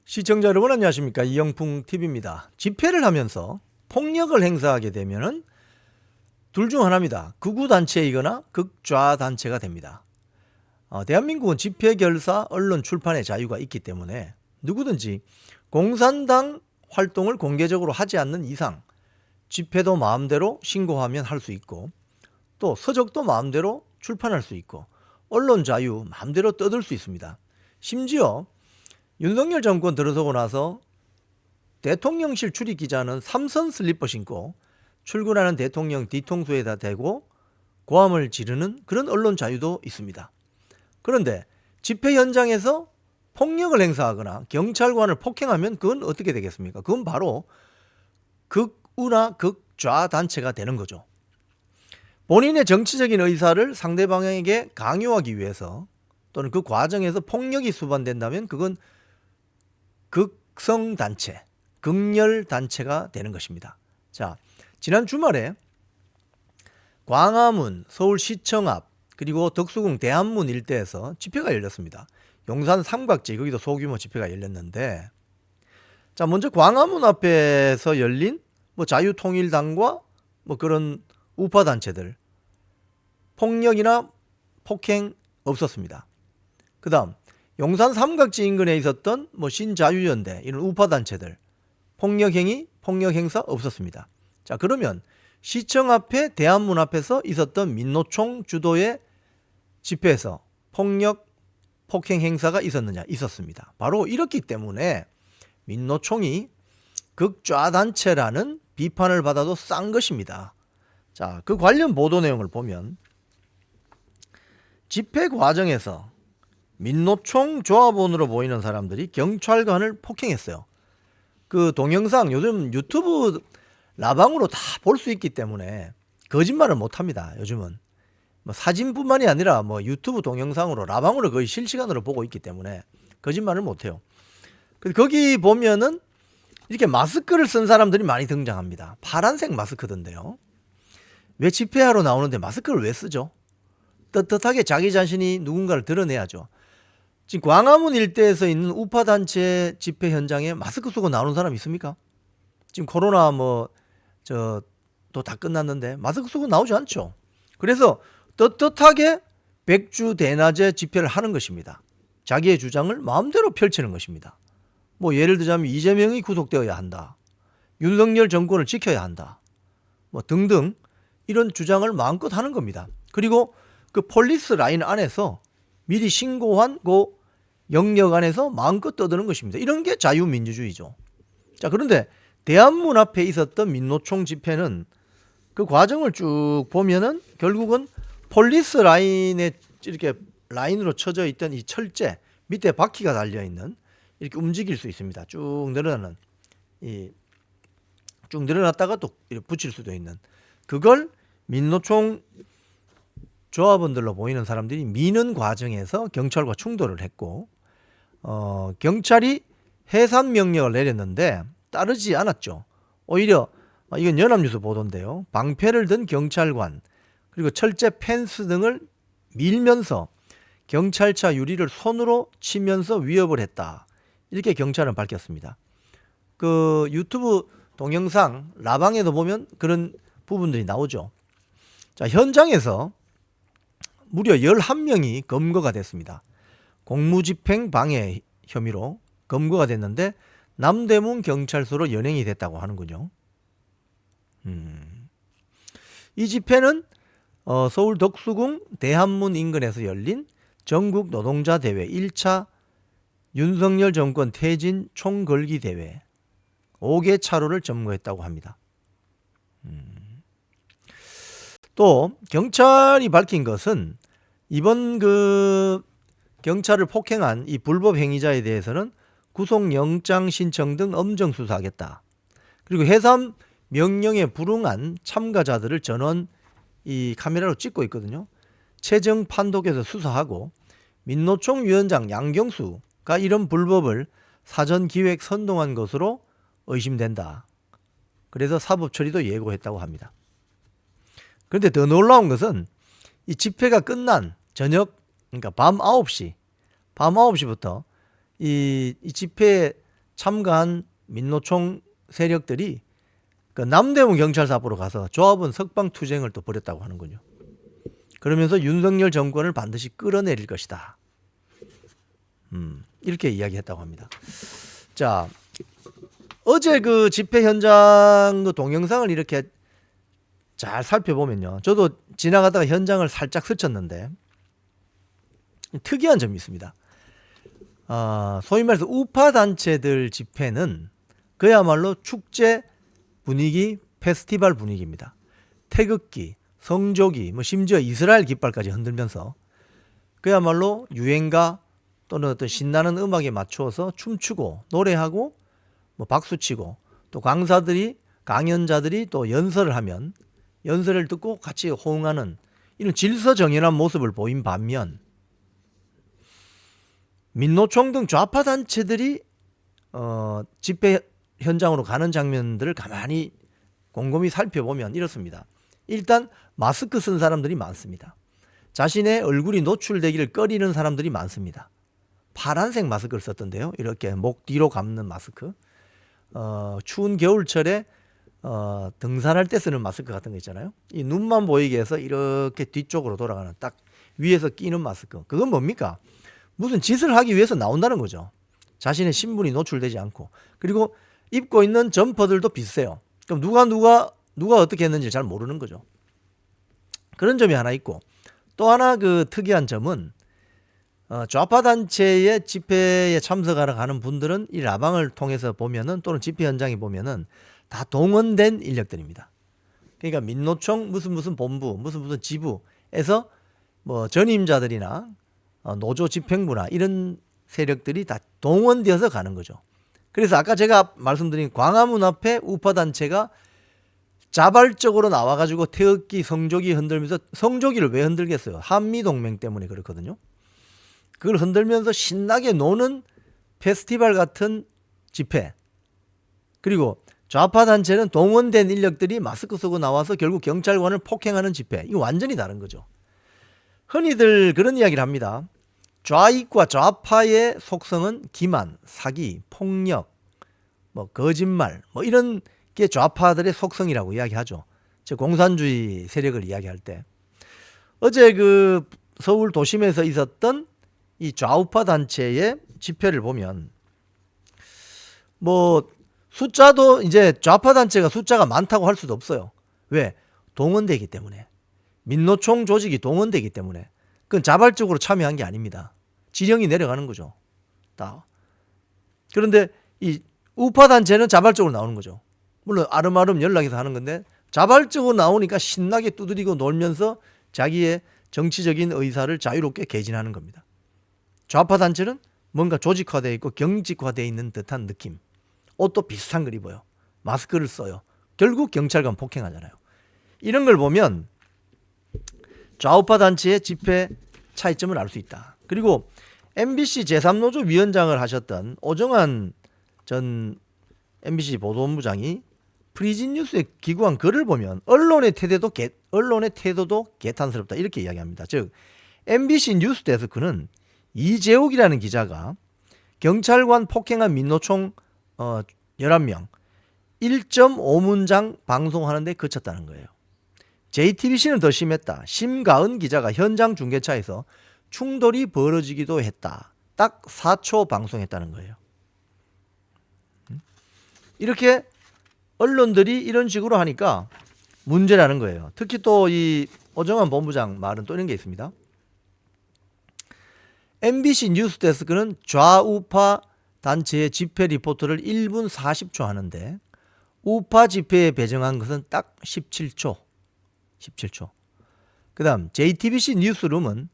시청자 여러분 안녕하십니까? 이영풍 TV입니다. 집회를 하면서 폭력을 행사하게 되면은 둘 중 하나입니다. 극우 단체이거나 극좌 단체가 됩니다. 대한민국은 집회, 결사, 언론, 출판의 자유가 있기 때문에 누구든지 공산당 활동을 공개적으로 하지 않는 이상 집회도 마음대로 신고하면 할 수 있고, 또 서적도 마음대로 출판할 수 있고, 언론 자유 마음대로 떠들 수 있습니다. 심지어 윤석열 정권 들어서고 나서 대통령실 출입 기자는 삼선 슬리퍼 신고 출근하는 대통령 뒤통수에다 대고 고함을 지르는 그런 언론 자유도 있습니다. 그런데 집회 현장에서 폭력을 행사하거나 경찰관을 폭행하면 그건 어떻게 되겠습니까? 그건 바로 극우나 극좌 단체가 되는 거죠. 본인의 정치적인 의사를 상대방에게 강요하기 위해서 또는 그 과정에서 폭력이 수반된다면 그건 극성단체, 극렬단체가 되는 것입니다. 자, 지난 주말에 광화문, 서울시청 앞, 그리고 덕수궁 대한문 일대에서 집회가 열렸습니다. 용산 삼각지, 거기도 소규모 집회가 열렸는데, 자, 먼저 광화문 앞에서 열린 자유통일당과 그런 우파단체들, 폭력이나 폭행 없었습니다. 그 다음 용산 삼각지 인근에 있었던 신자유연대 이런 우파단체들 폭력행위, 폭력행사 없었습니다. 자, 그러면 시청 앞에 대한문 앞에서 있었던 민노총 주도의 집회에서 폭력, 폭행행사가 있었느냐? 있었습니다. 바로 이렇기 때문에 민노총이 극좌단체라는 비판을 받아도 싼 것입니다. 자, 그 관련 보도 내용을 보면 집회 과정에서 민노총 조합원으로 보이는 사람들이 경찰관을 폭행했어요. 그 동영상 요즘 유튜브 라방으로 다 볼 수 있기 때문에 거짓말을 못합니다. 요즘은 사진뿐만이 아니라 유튜브 동영상으로 라방으로 거의 실시간으로 보고 있기 때문에 거짓말을 못해요. 거기 보면은 이렇게 마스크를 쓴 사람들이 많이 등장합니다. 파란색 마스크던데요. 왜 집회하러 나오는데 마스크를 왜 쓰죠? 떳떳하게 자기 자신이 누군가를 드러내야죠. 지금 광화문 일대에서 있는 우파단체 집회 현장에 마스크 쓰고 나오는 사람 있습니까? 지금 코로나 또 다 끝났는데 마스크 쓰고 나오지 않죠. 그래서 떳떳하게 백주대낮에 집회를 하는 것입니다. 자기의 주장을 마음대로 펼치는 것입니다. 예를 들자면 이재명이 구속되어야 한다, 윤석열 정권을 지켜야 한다, 등등 이런 주장을 마음껏 하는 겁니다. 그리고 그 폴리스 라인 안에서 미리 신고한 그 영역 안에서 마음껏 떠드는 것입니다. 이런 게 자유민주주의죠. 자, 그런데 대한문 앞에 있었던 민노총 집회는 그 과정을 쭉 보면은 결국은 폴리스 라인에 이렇게 라인으로 쳐져 있던 이 철제 밑에 바퀴가 달려 있는, 이렇게 움직일 수 있습니다. 쭉 늘어나는, 쭉 늘어났다가 또 이렇게 붙일 수도 있는, 그걸 민노총 조합원들로 보이는 사람들이 미는 과정에서 경찰과 충돌을 했고, 경찰이 해산 명령을 내렸는데 따르지 않았죠. 오히려 이건 연합뉴스 보도인데요. 방패를 든 경찰관, 그리고 철제 펜스 등을 밀면서 경찰차 유리를 손으로 치면서 위협을 했다, 이렇게 경찰은 밝혔습니다. 그 유튜브 동영상 라방에도 보면 그런 부분들이 나오죠. 자, 현장에서 무려 11명이 검거가 됐습니다. 공무집행 방해 혐의로 검거가 됐는데 남대문 경찰서로 연행이 됐다고 하는군요. 이 집회는 서울 덕수궁 대한문 인근에서 열린 전국 노동자 대회 1차 윤석열 정권 퇴진 총걸기 대회 5개 차로를 점거했다고 합니다. 또 경찰이 밝힌 것은 이번 경찰을 폭행한 이 불법 행위자에 대해서는 구속영장 신청 등 엄정 수사하겠다. 그리고 해산 명령에 불응한 참가자들을 전원 이 카메라로 찍고 있거든요. 최정 판독해서 수사하고, 민노총 위원장 양경수가 이런 불법을 사전 기획 선동한 것으로 의심된다. 그래서 사법 처리도 예고했다고 합니다. 그런데 더 놀라운 것은 이 집회가 끝난 저녁, 그러니까 밤 9시부터 이 집회 참가한 민노총 세력들이 그 남대문 경찰서 앞으로 가서 조합원 석방투쟁을 또 벌였다고 하는군요. 그러면서 윤석열 정권을 반드시 끌어내릴 것이다. 이렇게 이야기했다고 합니다. 자, 어제 그 집회 현장 그 동영상을 이렇게 잘 살펴보면요. 저도 지나가다가 현장을 살짝 스쳤는데 특이한 점이 있습니다. 소위 말해서 우파 단체들 집회는 그야말로 축제 분위기, 페스티벌 분위기입니다. 태극기, 성조기, 뭐 심지어 이스라엘 깃발까지 흔들면서 그야말로 유행가 또는 어떤 신나는 음악에 맞추어서 춤추고 노래하고 뭐 박수치고 또 강연자들이 또 연설을 하면 연설을 듣고 같이 호응하는 이런 질서정연한 모습을 보인 반면 민노총 등 좌파 단체들이 집회 현장으로 가는 장면들을 가만히 곰곰이 살펴보면 이렇습니다. 일단 마스크 쓴 사람들이 많습니다. 자신의 얼굴이 노출되기를 꺼리는 사람들이 많습니다. 파란색 마스크를 썼던데요. 이렇게 목 뒤로 감는 마스크. 추운 겨울철에 등산할 때 쓰는 마스크 같은 거 있잖아요. 이 눈만 보이게 해서 이렇게 뒤쪽으로 돌아가는 딱 위에서 끼는 마스크. 그건 뭡니까? 무슨 짓을 하기 위해서 나온다는 거죠. 자신의 신분이 노출되지 않고. 그리고 입고 있는 점퍼들도 비슷해요. 그럼 누가 어떻게 했는지 잘 모르는 거죠. 그런 점이 하나 있고 또 하나 그 특이한 점은 좌파 단체의 집회에 참석하러 가는 분들은 이 라방을 통해서 보면은 또는 집회 현장에 보면은 다 동원된 인력들입니다. 그러니까 민노총 무슨 본부 무슨 지부에서 뭐 전임자들이나 노조 집행부나 이런 세력들이 다 동원되어서 가는 거죠. 그래서 아까 제가 말씀드린 광화문 앞에 우파 단체가 자발적으로 나와가지고 태극기, 성조기 흔들면서 성조기를 왜 흔들겠어요? 한미동맹 때문에 그렇거든요. 그걸 흔들면서 신나게 노는 페스티벌 같은 집회. 그리고 좌파 단체는 동원된 인력들이 마스크 쓰고 나와서 결국 경찰관을 폭행하는 집회. 이거 완전히 다른 거죠. 흔히들 그런 이야기를 합니다. 좌익과 좌파의 속성은 기만, 사기, 폭력, 뭐 거짓말, 뭐 이런 게 좌파들의 속성이라고 이야기하죠. 즉 공산주의 세력을 이야기할 때. 어제 그 서울 도심에서 있었던 이 좌우파 단체의 집회를 보면 뭐 숫자도 이제 좌파 단체가 숫자가 많다고 할 수도 없어요. 왜? 동원되기 때문에. 민노총 조직이 동원되기 때문에. 그건 자발적으로 참여한 게 아닙니다. 지령이 내려가는 거죠. 다. 그런데 이 우파 단체는 자발적으로 나오는 거죠. 물론 아름아름 연락해서 하는 건데 자발적으로 나오니까 신나게 두드리고 놀면서 자기의 정치적인 의사를 자유롭게 개진하는 겁니다. 좌파 단체는 뭔가 조직화되어 있고 경직화되어 있는 듯한 느낌. 옷도 비슷한 걸 입어요. 마스크를 써요. 결국 경찰관 폭행하잖아요. 이런 걸 보면 좌우파 단체의 집회 차이점을 알 수 있다. 그리고 MBC 제3노조 위원장을 하셨던 오정환 전 MBC 보도본부장이 프리즌 뉴스에 기고한 글을 보면 언론의 태도도 개탄스럽다 이렇게 이야기합니다. 즉 MBC 뉴스 데스크는 이재욱이라는 기자가 경찰관 폭행한 민노총 11명 1.5문장 방송하는데 그쳤다는 거예요. JTBC는 더 심했다. 심가은 기자가 현장 중계차에서 충돌이 벌어지기도 했다. 딱 4초 방송했다는 거예요. 이렇게 언론들이 이런 식으로 하니까 문제라는 거예요. 특히 또 이 오정환 본부장 말은 또 이런 게 있습니다. MBC 뉴스데스크는 좌우파 단체의 집회 리포트를 1분 40초 하는데 우파 집회에 배정한 것은 딱 17초. 그 다음 JTBC 뉴스룸은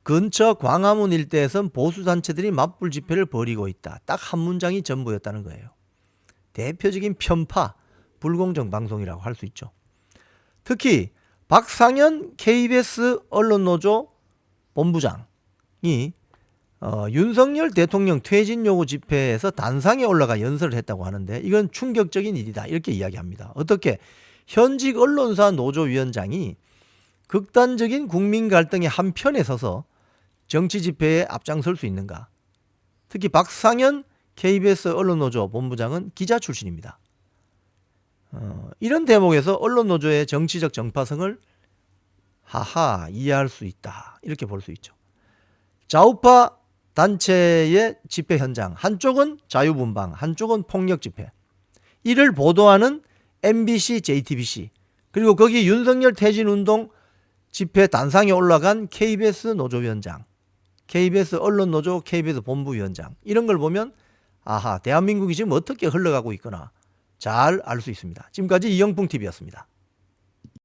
근처 광화문 일대에선 보수단체들이 맞불 집회를 벌이고 있다. 딱 한 문장이 전부였다는 거예요. 대표적인 편파, 불공정 방송이라고 할 수 있죠. 특히 박상현 KBS 언론노조 본부장이 윤석열 대통령 퇴진 요구 집회에서 단상에 올라가 연설을 했다고 하는데 이건 충격적인 일이다 이렇게 이야기합니다. 어떻게 현직 언론사 노조위원장이 극단적인 국민 갈등의 한편에 서서 정치 집회에 앞장설 수 있는가? 특히 박상현 KBS 언론노조 본부장은 기자 출신입니다. 이런 대목에서 언론노조의 정치적 정파성을 이해할 수 있다. 이렇게 볼 수 있죠. 좌우파 단체의 집회 현장, 한쪽은 자유분방, 한쪽은 폭력 집회. 이를 보도하는 MBC, JTBC, 그리고 거기 윤석열 퇴진운동 집회 단상에 올라간 KBS 노조위원장, KBS 언론노조, KBS 본부위원장, 이런 걸 보면 대한민국이 지금 어떻게 흘러가고 있거나 잘 알 수 있습니다. 지금까지 이영풍TV였습니다.